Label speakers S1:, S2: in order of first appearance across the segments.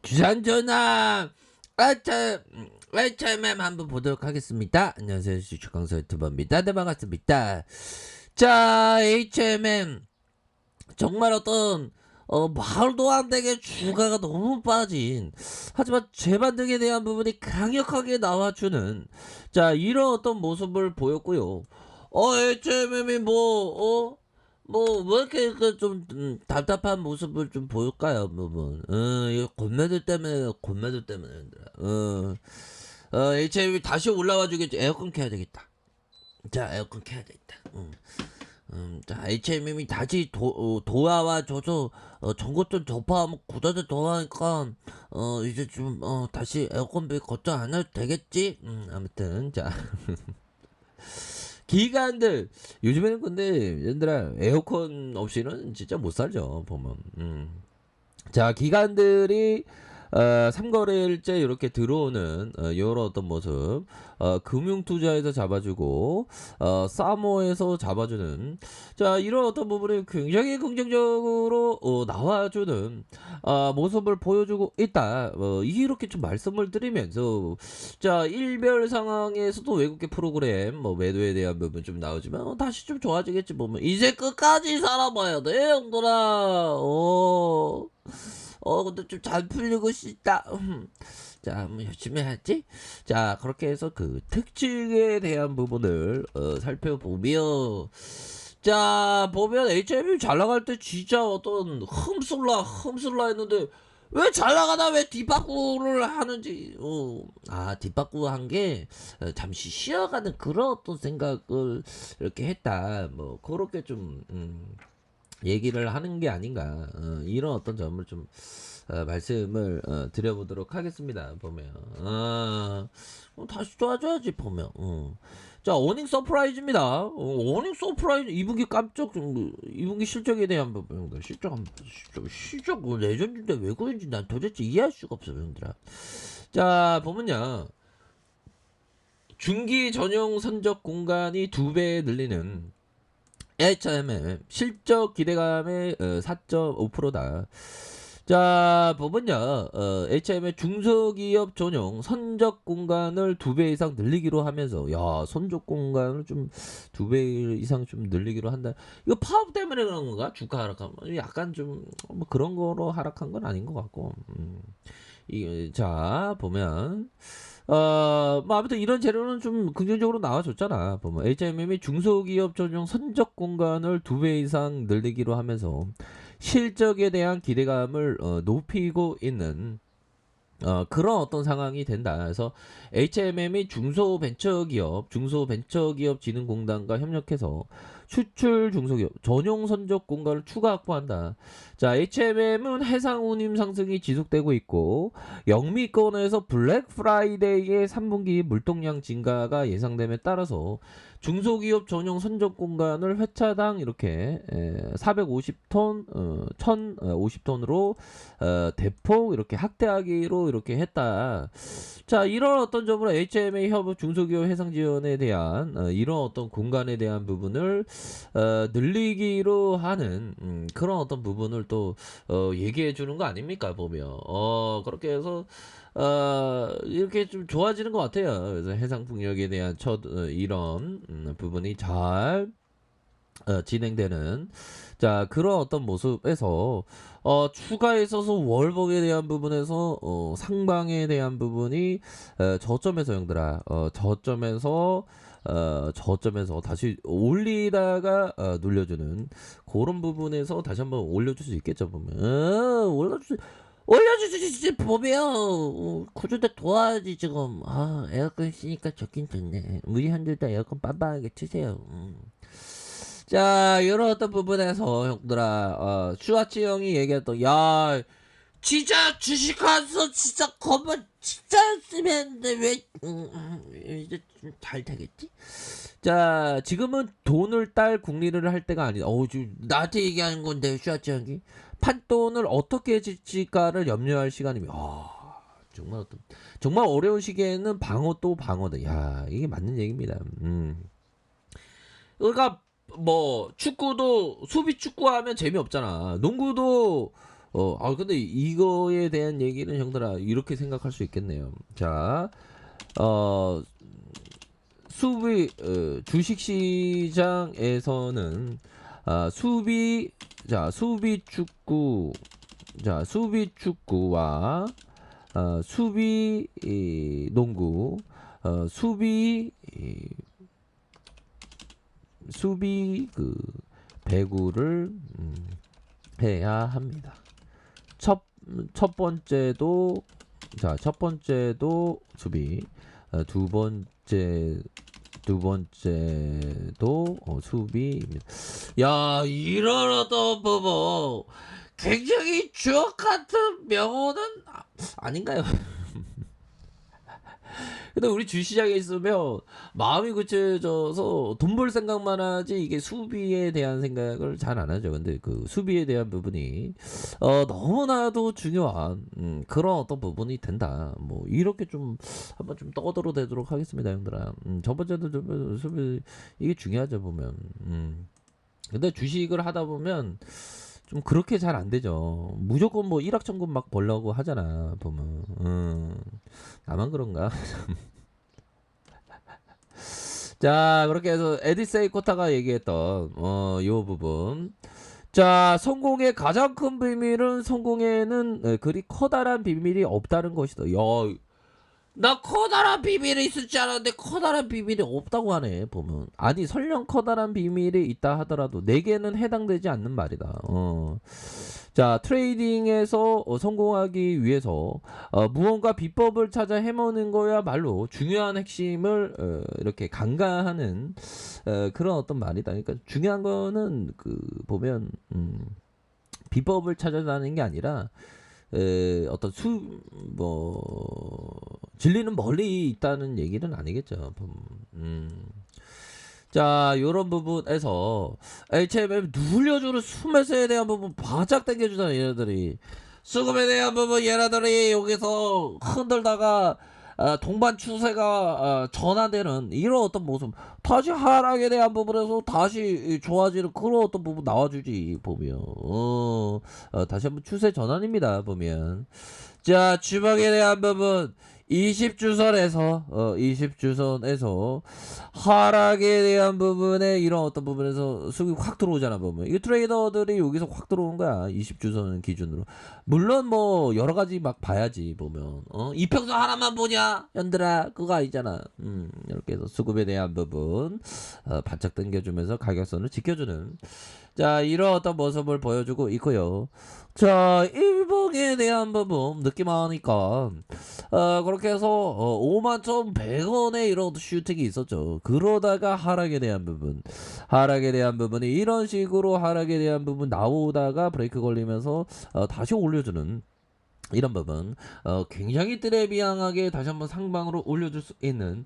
S1: 주산 전화 HMM 한번 보도록 하겠습니다. 안녕하세요, 주식강사 유튜버입니다. 네, 반갑습니다. 자, HMM 정말 어떤 말도 안 되게 주가가 너무 빠진, 하지만 재반등에 대한 부분이 강력하게 나와주는, 자, 이런 어떤 모습을 보였고요. HMM이 왜 이렇게 좀 답답한 모습을 좀 보일까요, 부분? 이거 권매들 때문에, HMM이 다시 올라와 주겠지. 에어컨 켜야 되겠다. 자, 에어컨 켜야 되겠다. 자, HMM이 다시 돌아와 줘서 전고점 접하면 구다대 돌아가니까 이제 좀 다시 에어컨비 걱정 안 해도 되겠지. 아무튼 자. 기관들 요즘에는 근데 얘들아 에어컨 없이는 진짜 못 살죠, 보면. 자, 기관들이 삼거래일째 이렇게 들어오는 이런 어떤 모습, 금융투자에서 잡아주고 사모에서 잡아주는, 자, 이런 어떤 부분이 굉장히 긍정적으로 나와주는 모습을 보여주고 있다. 이렇게 좀 말씀을 드리면서, 자, 일별 상황에서도 외국계 프로그램 매도에 대한 부분 좀 나오지만 다시 좀 좋아지겠지. 보면 이제 끝까지 살아봐야 돼, 형들아. 근데 좀 잘 풀리고 싶다. 자, 뭐 열심히 해야지. 자, 그렇게 해서 그 특징에 대한 부분을 살펴보며, 자, 보면 HM이 잘 나갈 때 진짜 어떤 흠슬라 했는데, 왜 잘 나가다 왜 뒷바꾸를 하는지, 뒷바꾸 한 게 잠시 쉬어가는 그런 어떤 생각을 이렇게 했다. 그렇게 좀, 얘기를 하는 게 아닌가, 이런 어떤 점을 좀 말씀을 드려보도록 하겠습니다. 보면 다시 좋아져야지. 보면 자, 어닝 서프라이즈입니다. 어닝 서프라이즈 2분기 깜짝 2분기 실적에 대한 부분, 실적 레전드인데 왜 그런지 난 도대체 이해할 수가 없어, 형들아. 자, 보면요, 중기 전용 선적 공간이 2배 늘리는 HMM 실적 기대감의 4.5%다. 자, 보면요, HM의 중소기업 전용 선적 공간을 2배 이상 늘리기로 하면서, 야, 선적 공간을 좀 2배 이상 좀 늘리기로 한다. 이거 파업 때문에 그런 건가? 주가 하락하면 약간 좀 그런 거로 하락한 건 아닌 것 같고. 자, 보면 아무튼 이런 재료는 좀 긍정적으로 나와줬잖아. 보면 HMM이 중소기업 전용 선적 공간을 2배 이상 늘리기로 하면서 실적에 대한 기대감을 높이고 있는 그런 어떤 상황이 된다. 그래서 HMM이 중소벤처기업 진흥공단과 협력해서 중소기업 전용 선적 공간을 추가 확보한다. 자, HMM은 해상 운임 상승이 지속되고 있고, 영미권에서 블랙 프라이데이의 3분기 물동량 증가가 예상됨에 따라서 중소기업 전용 선적 공간을 회차당 이렇게 450톤, 1050톤으로 대폭 이렇게 확대하기로 이렇게 했다. 자, 이런 어떤 점으로 HMA 협업 중소기업 해상 지원에 대한 이런 어떤 공간에 대한 부분을 늘리기로 하는 그런 어떤 부분을 또 얘기해 주는 거 아닙니까, 보면. 그렇게 해서 이렇게 좀 좋아지는 것 같아요. 그래서 해상 풍력에 대한 이런 부분이 잘 진행되는, 자, 그런 어떤 모습에서 추가에 있어서 월봉에 대한 부분에서 상방에 대한 부분이 저점에서, 형들아, 저점에서 다시 올리다가 눌려주는 그런 부분에서 다시 한번 올려줄 수 있겠죠. 보면 올려줄 수 있지. 보면 구조대 도와야지. 지금 에어컨 쓰니까 좋긴 좋네. 우리 형들도 에어컨 빤빤하게 트세요. 자, 이런 어떤 부분에서 형들아, 슈아치 형이 얘기했던, 야, 진짜 주식하면서 진짜 겁을 진짜 쓰면 되는데 왜 이제 좀 잘 되겠지? 자, 지금은 돈을 딸 국리를 할 때가 아니다. 지금 나한테 얘기하는 건데, 슈아치 형이 판돈을 어떻게 지칠까를 염려할 시간이며, 정말 어려운 시기에는 방어 또 방어다. 야, 이게 맞는 얘기입니다. 그러니까 축구도, 수비 축구하면 재미없잖아. 농구도 근데 이거에 대한 얘기는 형들아 이렇게 생각할 수 있겠네요. 자, 어, 주식시장에서는 수비 축구, 수비 축구와 수비 농구, 수비 수비 배구를 해야 합니다. 첫 번째도 수비, 두 번째도 수비입니다. 야, 이런 어떤 굉장히 주옥 같은 명언은 아닌가요? 근데 우리 주시장에 있으면 마음이 굳혀져서 돈 벌 생각만 하지 이게 수비에 대한 생각을 잘 안 하죠. 근데 그 수비에 대한 부분이 너무나도 중요한 그런 어떤 부분이 된다. 뭐 이렇게 좀 한번 좀 떠들어 대도록 하겠습니다, 형들아. 첫 번째도 좀 수비 이게 중요하죠 보면. 근데 주식을 하다 보면 좀 그렇게 잘 안 되죠. 무조건 뭐 일확천금 막 벌려고 하잖아 보면. 나만 그런가? 자, 그렇게 해서 에디세이 코타가 얘기했던 요 부분. 자, 성공의 가장 큰 비밀은 성공에는 그리 커다란 비밀이 없다는 것이다. 야, 나 커다란 비밀이 있을 줄 알았는데 커다란 비밀이 없다고 하네 보면. 아니 설령 커다란 비밀이 있다 하더라도 내게는 해당되지 않는 말이다. 자, 트레이딩에서 성공하기 위해서 무언가 비법을 찾아 해먹는 거야말로 중요한 핵심을 이렇게 간과하는 그런 어떤 말이다. 그러니까 중요한 거는 보면 비법을 찾아다니는 게 아니라 어떤 진리는 멀리 있다는 얘기는 아니겠죠. 자, 요런 부분에서 HMM 누굴려주는 수매수에 대한 부분 바짝 당겨주잖아, 얘네들이. 수급에 대한 부분 얘네들이 여기서 흔들다가 동반 추세가 전환되는 이런 어떤 모습, 다시 하락에 대한 부분에서 다시 좋아지는 그런 어떤 부분 나와주지 보면. 다시 한번 추세 전환입니다 보면. 자, 주먹에 대한 부분 20주선에서 하락에 대한 부분에 이런 어떤 부분에서 수급이 확 들어오잖아 보면. 이 트레이더들이 여기서 확 들어오는 거야 20주선 기준으로. 물론 뭐 여러 가지 막 봐야지 보면. 이평선 하나만 보냐 현들아, 그거 아니잖아. 이렇게 해서 수급에 대한 부분 바짝 당겨주면서 가격선을 지켜주는, 자, 이런 어떤 모습을 보여주고 있고요. 자, 일봉에 대한 부분 느낌하니까 그렇게 해서 51,100원에 이런 슈팅이 있었죠. 그러다가 하락에 대한 부분이 이런 식으로 하락에 대한 부분 나오다가 브레이크 걸리면서 다시 올려주는 이런 부분, 굉장히 트레비앙하게 다시 한번 상방으로 올려줄 수 있는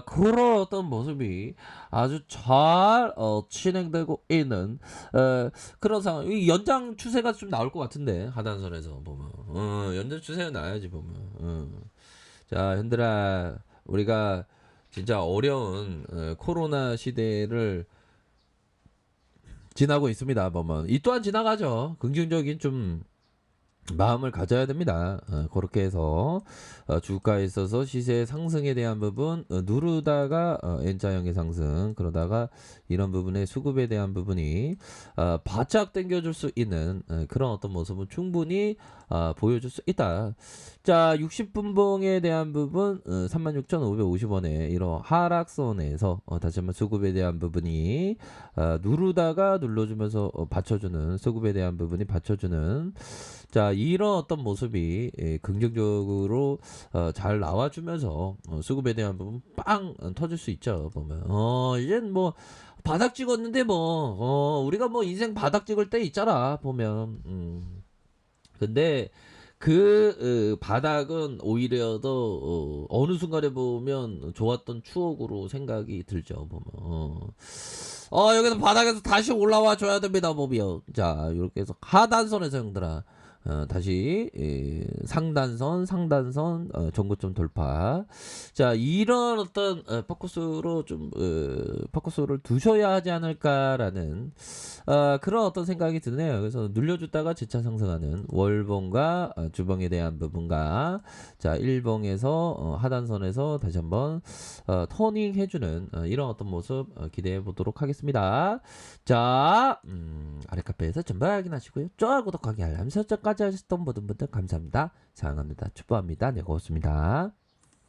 S1: 그런 어떤 모습이 아주 잘 진행되고 있는 그런 상황. 이 연장 추세가 좀 나올 것 같은데 하단선에서 보면 연장 추세가 나야지 보면. 자, 현들아, 우리가 진짜 어려운 코로나 시대를 지나고 있습니다 보면. 이 또한 지나가죠. 긍정적인 좀 마음을 가져야 됩니다. 그렇게 해서 주가에 있어서 시세의 상승에 대한 부분 누르다가 N자형의 상승, 그러다가 이런 부분의 수급에 대한 부분이 바짝 당겨줄 수 있는 그런 어떤 모습은 충분히 보여줄 수 있다. 자, 60분봉에 대한 부분 36,550원에 이런 하락선에서 다시 한번 수급에 대한 부분이 누르다가 눌러주면서 받쳐주는, 수급에 대한 부분이 받쳐주는, 자, 이런 어떤 모습이 긍정적으로 잘 나와주면서 수급에 대한 부분 빵 터질 수 있죠 보면. 이젠 뭐 바닥 찍었는데 뭐 우리가 뭐 인생 바닥 찍을 때 있잖아 보면. 근데 바닥은 오히려 더 어느 순간에 보면 좋았던 추억으로 생각이 들죠 보면. 여기서 바닥에서 다시 올라와 줘야 됩니다 보면. 자, 이렇게 해서 하단선에서 형들아 다시 상단선 전고점 돌파. 자, 이런 어떤 포커스로 좀 포커스를 두셔야 하지 않을까라는 그런 어떤 생각이 드네요. 그래서 눌려줬다가 재차 상승하는 월봉과 주봉에 대한 부분과 자, 일봉에서 하단선에서 다시 한번 터닝 해주는 이런 어떤 모습 기대해 보도록 하겠습니다. 자, 아래 카페에서 전부 확인하시고요. 좋아요, 구독하기, 알람 설정까지 하셨던 모든 분들 감사합니다. 사랑합니다. 축복합니다. 네, 고맙습니다.